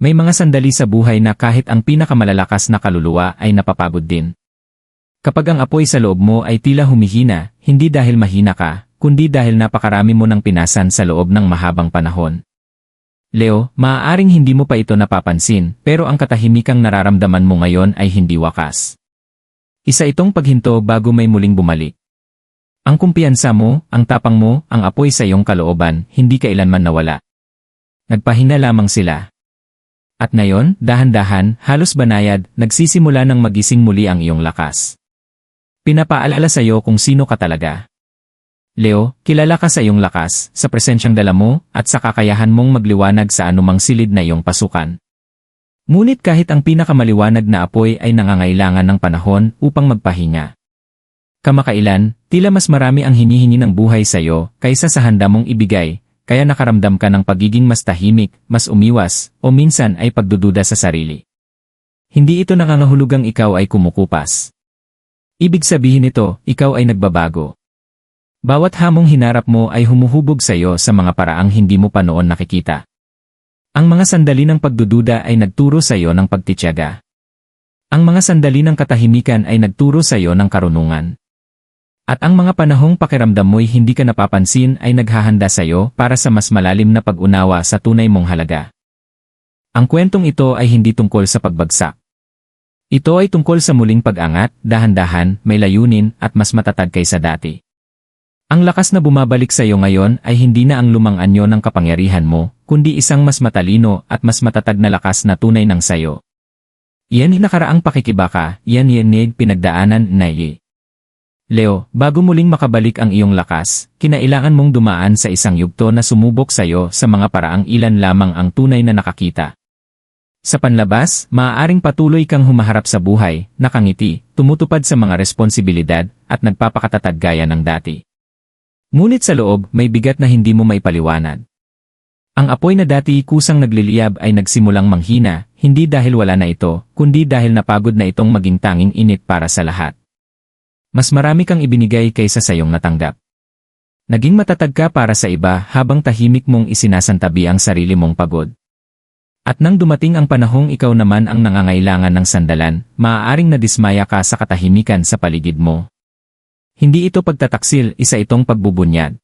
May mga sandali sa buhay na kahit ang pinakamalalakas na kaluluwa ay napapagod din. Kapag ang apoy sa loob mo ay tila humihina, hindi dahil mahina ka, kundi dahil napakarami mo ng pinasan sa loob ng mahabang panahon. Leo, maaaring hindi mo pa ito napapansin, pero ang katahimikang nararamdaman mo ngayon ay hindi wakas. Isa itong paghinto bago may muling bumalik. Ang kumpiyansa mo, ang tapang mo, ang apoy sa iyong kalooban, hindi kailanman nawala. Nagpahinga lamang sila. At ngayon, dahan-dahan, halos banayad, nagsisimula ng magising muli ang iyong lakas. Pinapaalala sa iyo kung sino ka talaga. Leo, kilala ka sa iyong lakas, sa presensyang dala mo, at sa kakayahan mong magliwanag sa anumang silid na iyong pasukan. Ngunit kahit ang pinakamaliwanag na apoy ay nangangailangan ng panahon upang magpahinga. Kamakailan, tila mas marami ang hinihingi ng buhay sa iyo kaysa sa handa mong ibigay, kaya nakaramdam ka ng pagiging mas tahimik, mas umiwas, o minsan ay pagdududa sa sarili. Hindi ito nangangahulugang ikaw ay kumukupas. Ibig sabihin nito, ikaw ay nagbabago. Bawat hamong hinarap mo ay humuhubog sa iyo sa mga paraang hindi mo pa noon nakikita. Ang mga sandali ng pagdududa ay nagturo sa iyo ng pagtitiyaga. Ang mga sandali ng katahimikan ay nagturo sa iyo ng karunungan. At ang mga panahong pakiramdam mo'y hindi ka napapansin ay naghahanda sa iyo para sa mas malalim na pag-unawa sa tunay mong halaga. Ang kwentong ito ay hindi tungkol sa pagbagsak. Ito ay tungkol sa muling pag-angat, dahan-dahan, may layunin, at mas matatag kaysa dati. Ang lakas na bumabalik sa iyo ngayon ay hindi na ang lumang anyo ng kapangyarihan mo, kundi isang mas matalino at mas matatag na lakas na tunay ng sayo. Iyan nakaraang pakikibaka, yan pinagdaanan na Leo, bago muling makabalik ang iyong lakas, kinailangan mong dumaan sa isang yugto na sumubok sa iyo sa mga paraang ilan lamang ang tunay na nakakita. Sa panlabas, maaaring patuloy kang humaharap sa buhay, nakangiti, tumutupad sa mga responsibilidad, at nagpapakatatag gaya ng dati. Ngunit sa loob, may bigat na hindi mo maipaliwanag. Ang apoy na dati kusang nagliliyab ay nagsimulang manghina, hindi dahil wala na ito, kundi dahil napagod na itong maging tanging init para sa lahat. Mas marami kang ibinigay kaysa sa iyong natanggap. Naging matatag ka para sa iba habang tahimik mong isinasantabi ang sarili mong pagod. At nang dumating ang panahong ikaw naman ang nangangailangan ng sandalan, maaaring nadismaya ka sa katahimikan sa paligid mo. Hindi ito pagtataksil, isa itong pagbubunyad.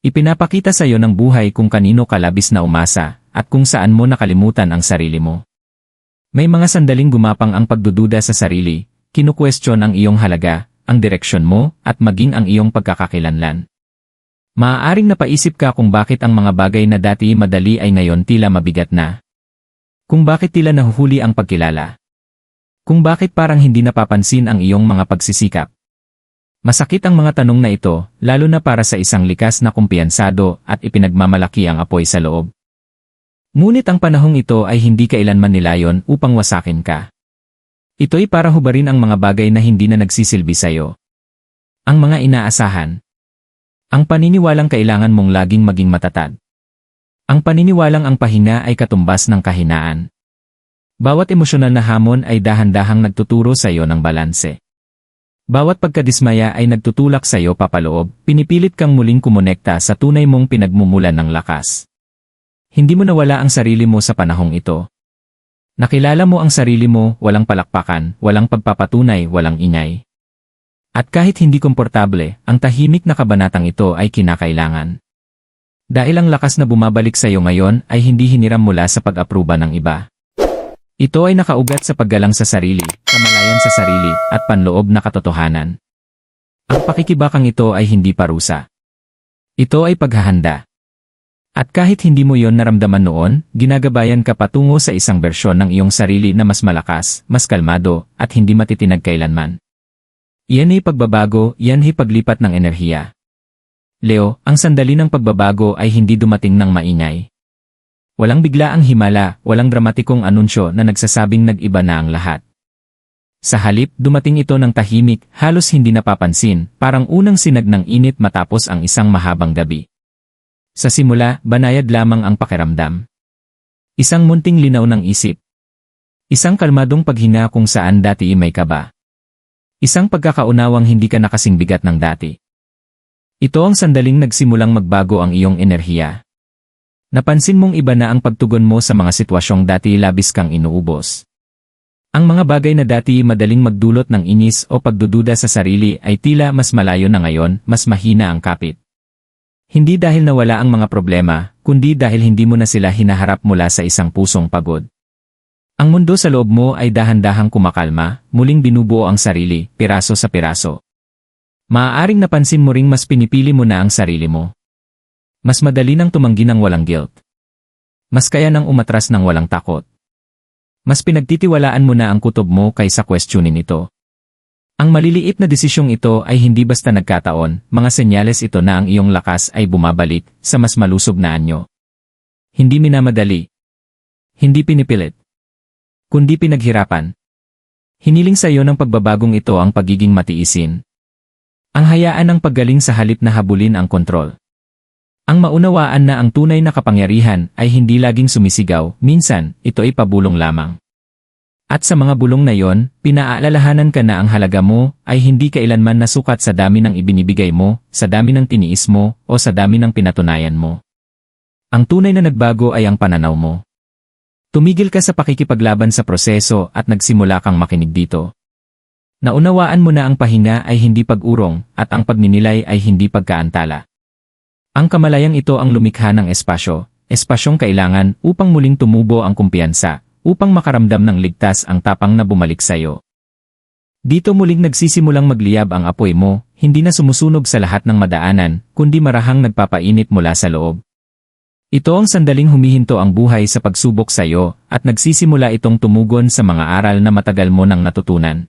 Ipinapakita sa iyo ng buhay kung kanino ka labis na umasa, at kung saan mo nakalimutan ang sarili mo. May mga sandaling gumapang ang pagdududa sa sarili, kinukwestiyon ang iyong halaga, ang direksyon mo, at maging ang iyong pagkakakilanlan. Maaaring napaisip ka kung bakit ang mga bagay na dati madali ay ngayon tila mabigat na. Kung bakit tila nahuhuli ang pagkilala. Kung bakit parang hindi napapansin ang iyong mga pagsisikap. Masakit ang mga tanong na ito, lalo na para sa isang likas na kumpiyansado at ipinagmamalaki ang apoy sa loob. Ngunit ang panahong ito ay hindi kailanman nilayon upang wasakin ka. Ito'y para hubarin ang mga bagay na hindi na nagsisilbi sa iyo. Ang mga inaasahan. Ang paniniwalang kailangan mong laging maging matatag. Ang paniniwalang ang pahinga ay katumbas ng kahinaan. Bawat emosyonal na hamon ay dahan-dahang nagtuturo sa iyo ng balanse. Bawat pagkadismaya ay nagtutulak sa iyo papaloob, pinipilit kang muling kumonekta sa tunay mong pinagmumulan ng lakas. Hindi mo nawala ang sarili mo sa panahong ito. Nakilala mo ang sarili mo, walang palakpakan, walang pagpapatunay, walang ingay. At kahit hindi komportable, ang tahimik na kabanatang ito ay kinakailangan. Dahil ang lakas na bumabalik sa iyo ngayon ay hindi hiniram mula sa pag-apruba ng iba. Ito ay nakaugat sa paggalang sa sarili, kamalayan sa sarili, at panloob na katotohanan. Ang pakikibakang ito ay hindi parusa. Ito ay paghahanda. At kahit hindi mo yon naramdaman noon, ginagabayan ka patungo sa isang bersyon ng iyong sarili na mas malakas, mas kalmado, at hindi matitinag kailanman. Iyan ay pagbabago, iyan ay paglipat ng enerhiya. Leo, ang sandali ng pagbabago ay hindi dumating ng maingay. Walang biglaang himala, walang dramatikong anunsyo na nagsasabing nag-iba na ang lahat. Sa halip, dumating ito ng tahimik, halos hindi napapansin, parang unang sinag ng init matapos ang isang mahabang gabi. Sa simula, banayad lamang ang pakiramdam. Isang munting linaw ng isip. Isang kalmadong paghinga kung saan dati may kaba. Isang pagkakaunawang hindi ka nakasing bigat ng dati. Ito ang sandaling nagsimulang magbago ang iyong enerhiya. Napansin mong iba na ang pagtugon mo sa mga sitwasyong dati labis kang inuubos. Ang mga bagay na dati madaling magdulot ng inis o pagdududa sa sarili ay tila mas malayo na ngayon, mas mahina ang kapit. Hindi dahil nawala ang mga problema, kundi dahil hindi mo na sila hinaharap mula sa isang pusong pagod. Ang mundo sa loob mo ay dahan-dahang kumakalma, muling binubuo ang sarili, piraso sa piraso. Maaaring napansin mo ring mas pinipili mo na ang sarili mo. Mas madali nang tumanggi ng walang guilt. Mas kaya nang umatras ng walang takot. Mas pinagtitiwalaan mo na ang kutob mo kaysa questionin ito. Ang maliliit na desisyong ito ay hindi basta nagkataon, mga senyales ito na ang iyong lakas ay bumabalik sa mas malusog na anyo. Hindi minamadali. Hindi pinipilit. Kundi pinaghirapan. Hiniling sa iyo ng pagbabagong ito ang pagiging matiisin. Ang hayaan ng paggaling sa halip na habulin ang kontrol. Ang maunawaan na ang tunay na kapangyarihan ay hindi laging sumisigaw, minsan, ito ay pabulong lamang. At sa mga bulong na yon, pinaalalahanan ka na ang halaga mo ay hindi kailanman nasukat sa dami ng ibinibigay mo, sa dami ng tiniis mo, o sa dami ng pinatunayan mo. Ang tunay na nagbago ay ang pananaw mo. Tumigil ka sa pakikipaglaban sa proseso at nagsimula kang makinig dito. Naunawaan mo na ang pahinga ay hindi pag-urong at ang pagninilay ay hindi pagkaantala. Ang kamalayang ito ang lumikha ng espasyong kailangan upang muling tumubo ang kumpiyansa, upang makaramdam ng ligtas ang tapang na bumalik sa iyo. Dito muling nagsisimulang magliyab ang apoy mo, hindi na sumusunog sa lahat ng madaanan, kundi marahang nagpapainit mula sa loob. Ito ang sandaling humihinto ang buhay sa pagsubok sa iyo, at nagsisimula itong tumugon sa mga aral na matagal mo nang natutunan.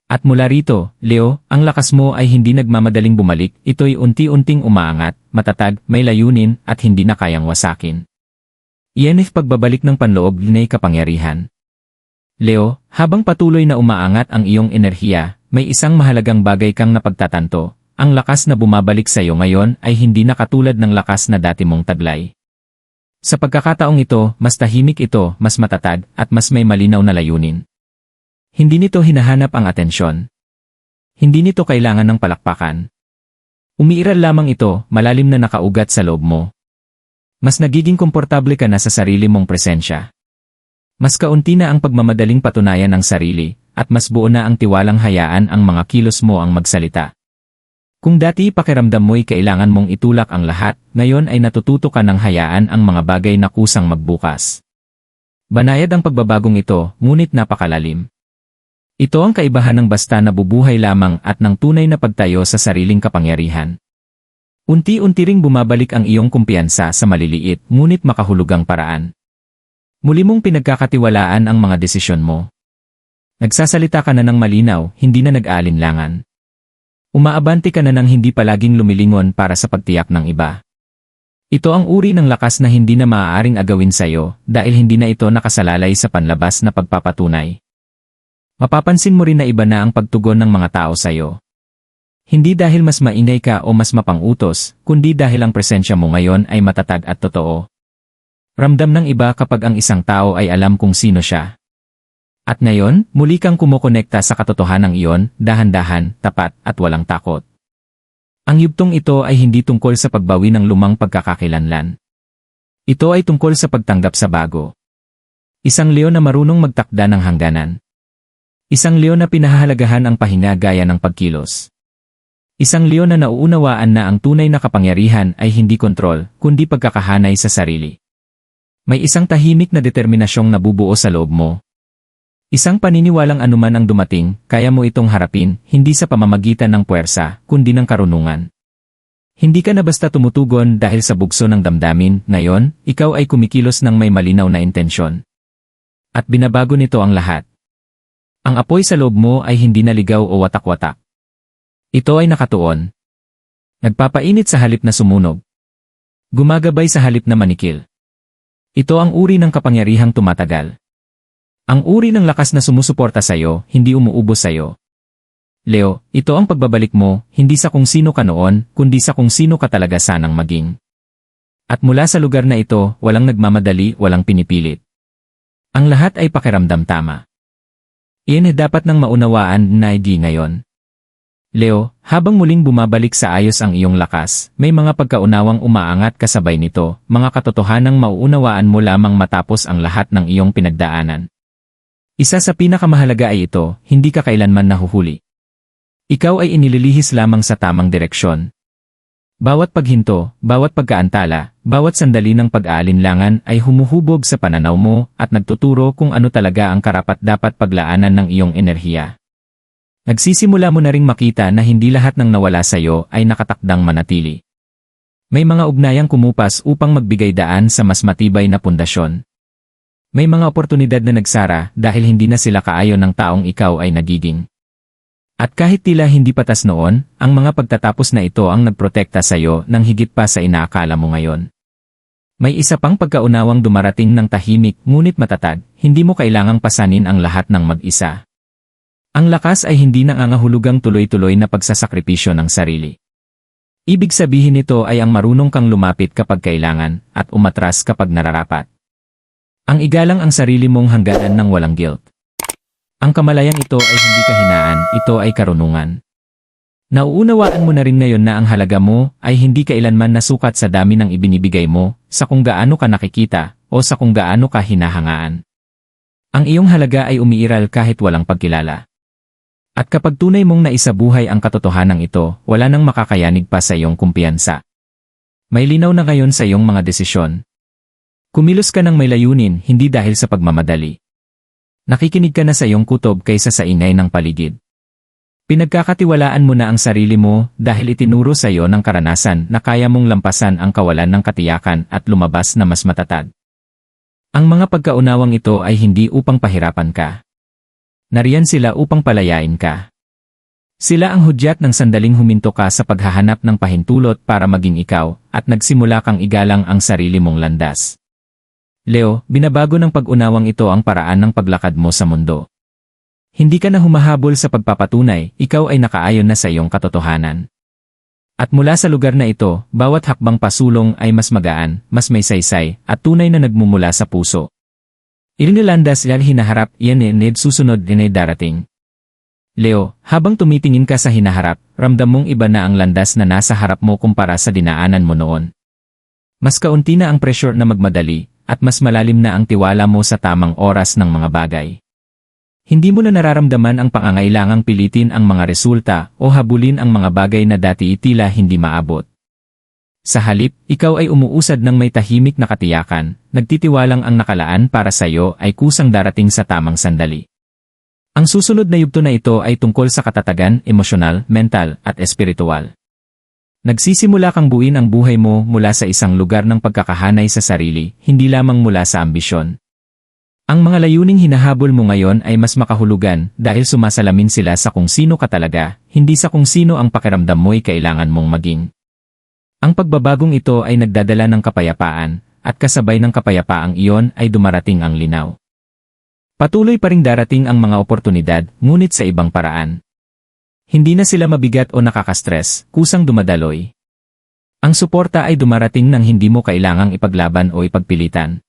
At mula rito, Leo, ang lakas mo ay hindi nagmamadaling bumalik, ito'y unti-unting umaangat, matatag, may layunin, at hindi na kayang wasakin. Iyan ay pagbabalik ng panloob na kapangyarihan. Leo, habang patuloy na umaangat ang iyong enerhiya, may isang mahalagang bagay kang napagtatanto. Ang lakas na bumabalik sa iyo ngayon ay hindi na katulad ng lakas na dati mong taglay. Sa pagkakataong ito, mas tahimik ito, mas matatag, at mas may malinaw na layunin. Hindi nito hinahanap ang atensyon. Hindi nito kailangan ng palakpakan. Umiiral lamang ito, malalim na nakaugat sa loob mo. Mas nagiging komportable ka na sa sarili mong presensya. Mas kaunti na ang pagmamadaling patunayan ng sarili, at mas buo na ang tiwalang hayaan ang mga kilos mo ang magsalita. Kung dati pakiramdam mo'y kailangan mong itulak ang lahat, ngayon ay natututo ka ng hayaan ang mga bagay na kusang magbukas. Banayad ang pagbabagong ito, ngunit napakalalim. Ito ang kaibahan ng basta nabubuhay lamang at ng tunay na pagtayo sa sariling kapangyarihan. Unti-unti ring bumabalik ang iyong kumpiyansa sa maliliit ngunit makahulugang paraan. Muli mong pinagkakatiwalaan ang mga desisyon mo. Nagsasalita ka na ng malinaw, hindi na nag-aalinlangan. Umaabante ka na ng hindi palaging lumilingon para sa pagtiyak ng iba. Ito ang uri ng lakas na hindi na maaaring agawin sa iyo dahil hindi na ito nakasalalay sa panlabas na pagpapatunay. Mapapansin mo rin na iba na ang pagtugon ng mga tao sa iyo. Hindi dahil mas mainay ka o mas mapang-utos, kundi dahil ang presensya mo ngayon ay matatag at totoo. Ramdam ng iba kapag ang isang tao ay alam kung sino siya. At ngayon, muli kang kumokonekta sa katotohanan iyon, dahan-dahan, tapat, at walang takot. Ang yugtong ito ay hindi tungkol sa pagbawi ng lumang pagkakakilanlan. Ito ay tungkol sa pagtanggap sa bago. Isang Leo na marunong magtakda ng hangganan. Isang Leo na pinahahalagahan ang pahinga gaya ng pagkilos. Isang Leo na nauunawaan na ang tunay na kapangyarihan ay hindi kontrol, kundi pagkakahanay sa sarili. May isang tahimik na determinasyong nabubuo sa loob mo. Isang paniniwalang anuman ang dumating, kaya mo itong harapin, hindi sa pamamagitan ng puwersa, kundi ng karunungan. Hindi ka na basta tumutugon dahil sa bugso ng damdamin, ngayon, ikaw ay kumikilos ng may malinaw na intensyon. At binabago nito ang lahat. Ang apoy sa loob mo ay hindi naligaw o watak-watak. Ito ay nakatuon. Nagpapainit sa halip na sumunog. Gumagabay sa halip na manikil. Ito ang uri ng kapangyarihang tumatagal. Ang uri ng lakas na sumusuporta sa iyo, hindi umuubos sa iyo. Leo, ito ang pagbabalik mo, hindi sa kung sino ka noon, kundi sa kung sino ka talaga sanang maging. At mula sa lugar na ito, walang nagmamadali, walang pinipilit. Ang lahat ay pakiramdam tama. Iyan ay dapat nang maunawaan na hindi ngayon. Leo, habang muling bumabalik sa ayos ang iyong lakas, may mga pagkaunawang umaangat kasabay nito, mga katotohanang mauunawaan mo lamang matapos ang lahat ng iyong pinagdaanan. Isa sa pinakamahalaga ay ito, hindi ka kailanman nahuhuli. Ikaw ay inililihis lamang sa tamang direksyon. Bawat paghinto, bawat pagkaantala, bawat sandali ng pag-aalinlangan ay humuhubog sa pananaw mo at nagtuturo kung ano talaga ang karapat-dapat paglaanan ng iyong enerhiya. Nagsisimula mo na ring makita na hindi lahat ng nawala sa iyo ay nakatakdang manatili. May mga ugnayang kumupas upang magbigay daan sa mas matibay na pundasyon. May mga oportunidad na nagsara dahil hindi na sila kaayon ng taong ikaw ay nagiging. At kahit tila hindi patas noon, ang mga pagtatapos na ito ang nagprotekta sa iyo ng higit pa sa inaakala mo ngayon. May isa pang pagkaunawang dumarating ng tahimik ngunit matatag, hindi mo kailangang pasanin ang lahat ng mag-isa. Ang lakas ay hindi nangangahulugang tuloy-tuloy na pagsasakripisyo ng sarili. Ibig sabihin nito ay ang marunong kang lumapit kapag kailangan at umatras kapag nararapat. Ang igalang ang sarili mong hangganan ng walang guilt. Ang kamalayang ito ay hindi kahinaan, ito ay karunungan. Nauunawaan mo na rin ngayon na ang halaga mo ay hindi kailanman nasukat sa dami ng ibinibigay mo, sa kung gaano ka nakikita, o sa kung gaano ka hinahangaan. Ang iyong halaga ay umiiral kahit walang pagkilala. At kapag tunay mong naisabuhay ang katotohanan ito, wala nang makakayanig pa sa iyong kumpiyansa. May linaw na ngayon sa iyong mga desisyon. Kumilos ka ng may layunin, hindi dahil sa pagmamadali. Nakikinig ka na sa iyong kutob kaysa sa ingay ng paligid. Pinagkakatiwalaan mo na ang sarili mo dahil itinuro sa iyo ng karanasan na kaya mong lampasan ang kawalan ng katiyakan at lumabas na mas matatag. Ang mga pagkaunawang ito ay hindi upang pahirapan ka. Nariyan sila upang palayain ka. Sila ang hudyat ng sandaling huminto ka sa paghahanap ng pahintulot para maging ikaw at nagsimula kang igalang ang sarili mong landas. Leo, binabago ng pag-unawang ito ang paraan ng paglakad mo sa mundo. Hindi ka na humahabol sa pagpapatunay, ikaw ay nakaayon na sa iyong katotohanan. At mula sa lugar na ito, bawat hakbang pasulong ay mas magaan, mas may saysay, at tunay na nagmumula sa puso. Ilinilandas yan hinaharap, yan susunod din ay darating. Leo, habang tumitingin ka sa hinaharap, ramdam mong iba na ang landas na nasa harap mo kumpara sa dinaanan mo noon. Mas kaunti na ang pressure na magmadali, at mas malalim na ang tiwala mo sa tamang oras ng mga bagay. Hindi mo na nararamdaman ang pangangailangang pilitin ang mga resulta o habulin ang mga bagay na dati tila hindi maabot. Sa halip, ikaw ay umuusad ng may tahimik na katiyakan, nagtitiwalang ang nakalaan para sa iyo ay kusang darating sa tamang sandali. Ang susunod na yugto na ito ay tungkol sa katatagan, emosyonal, mental, at espiritual. Nagsisimula kang buuin ang buhay mo mula sa isang lugar ng pagkakahanay sa sarili, hindi lamang mula sa ambisyon. Ang mga layuning hinahabol mo ngayon ay mas makahulugan dahil sumasalamin sila sa kung sino ka talaga, hindi sa kung sino ang pakiramdam mo'y kailangan mong maging. Ang pagbabagong ito ay nagdadala ng kapayapaan, at kasabay ng kapayapaang iyon ay dumarating ang linaw. Patuloy pa ring darating ang mga oportunidad, ngunit sa ibang paraan. Hindi na sila mabigat o nakakastress, kusang dumadaloy. Ang suporta ay dumarating nang hindi mo kailangang ipaglaban o ipagpilitan.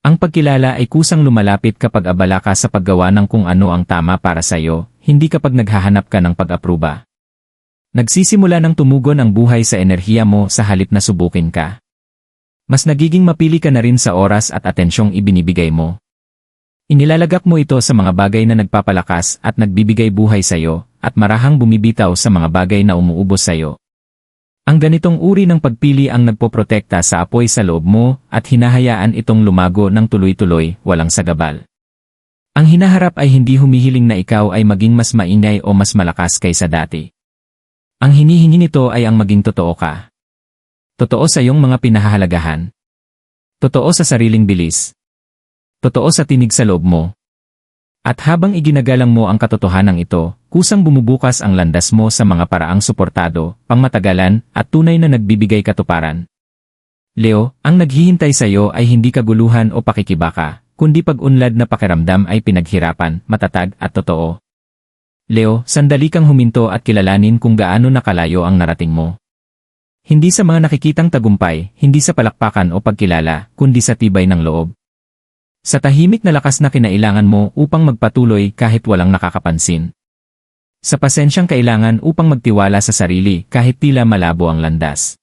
Ang pagkilala ay kusang lumalapit kapag abala ka sa paggawa ng kung ano ang tama para sa iyo, hindi kapag naghahanap ka ng pag-apruba. Nagsisimula ng tumugon ang buhay sa enerhiya mo sa halip na subukin ka. Mas nagiging mapili ka na rin sa oras at atensyong ibinibigay mo. Inilalagak mo ito sa mga bagay na nagpapalakas at nagbibigay buhay sa iyo, at marahang bumibitaw sa mga bagay na umuubos sa iyo. Ang ganitong uri ng pagpili ang nagpoprotekta sa apoy sa loob mo at hinahayaan itong lumago ng tuloy-tuloy, walang sagabal. Ang hinaharap ay hindi humihiling na ikaw ay maging mas maingay o mas malakas kaysa dati. Ang hinihingi nito ay ang maging totoo ka. Totoo sa iyong mga pinahahalagahan. Totoo sa sariling bilis. Totoo sa tinig sa loob mo. At habang iginagalang mo ang katotohanan ito, kusang bumubukas ang landas mo sa mga paraang suportado, pangmatagalan, at tunay na nagbibigay katuparan. Leo, ang naghihintay sa iyo ay hindi kaguluhan o pakikibaka, kundi pag-unlad na pakiramdam ay pinaghirapan, matatag, at totoo. Leo, sandali kang huminto at kilalanin kung gaano nakalayo ang narating mo. Hindi sa mga nakikitang tagumpay, hindi sa palakpakan o pagkilala, kundi sa tibay ng loob. Sa tahimik na lakas na kinailangan mo upang magpatuloy kahit walang nakakapansin. Sa pasensyang kailangan upang magtiwala sa sarili kahit tila malabo ang landas.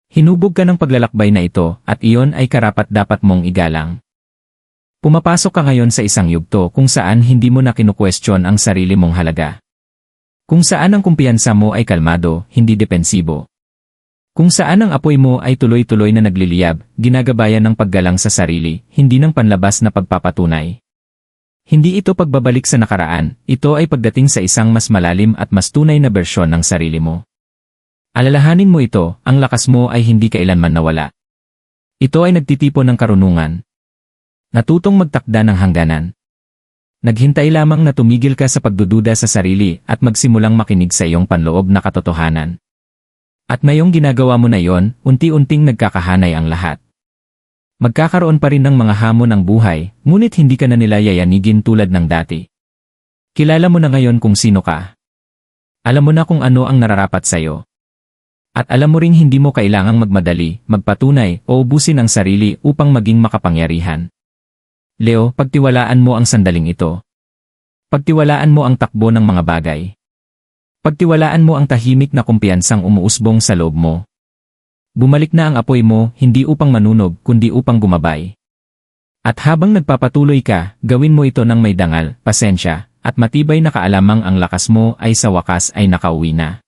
Hinubog ka ng paglalakbay na ito at iyon ay karapat-dapat mong igalang. Pumapasok ka ngayon sa isang yugto kung saan hindi mo na kinukwestiyon ang sarili mong halaga. Kung saan ang kumpiyansa mo ay kalmado, hindi depensibo. Kung saan ang apoy mo ay tuloy-tuloy na nagliliyab, ginagabayan ng paggalang sa sarili, hindi ng panlabas na pagpapatunay. Hindi ito pagbabalik sa nakaraan, ito ay pagdating sa isang mas malalim at mas tunay na bersyon ng sarili mo. Alalahanin mo ito, ang lakas mo ay hindi kailanman nawala. Ito ay nagtitipon ng karunungan. Natutong magtakda ng hangganan. Naghintay lamang na tumigil ka sa pagdududa sa sarili at magsimulang makinig sa iyong panloob na katotohanan. At ngayong ginagawa mo na iyon, unti-unting nagkakahanay ang lahat. Magkakaroon pa rin ng mga hamon ng buhay, ngunit hindi ka na nila yayanigin tulad ng dati. Kilala mo na ngayon kung sino ka. Alam mo na kung ano ang nararapat sa'yo. At alam mo ring hindi mo kailangang magmadali, magpatunay, o ubusin ang sarili upang maging makapangyarihan. Leo, pagtiwalaan mo ang sandaling ito. Pagtiwalaan mo ang takbo ng mga bagay. Pagtiwalaan mo ang tahimik na kumpiyansang umuusbong sa loob mo. Bumalik na ang apoy mo, hindi upang manunog, kundi upang gumabay. At habang nagpapatuloy ka, gawin mo ito ng may dangal, pasensya, at matibay na kaalamang ang lakas mo ay sa wakas ay nakauwi na.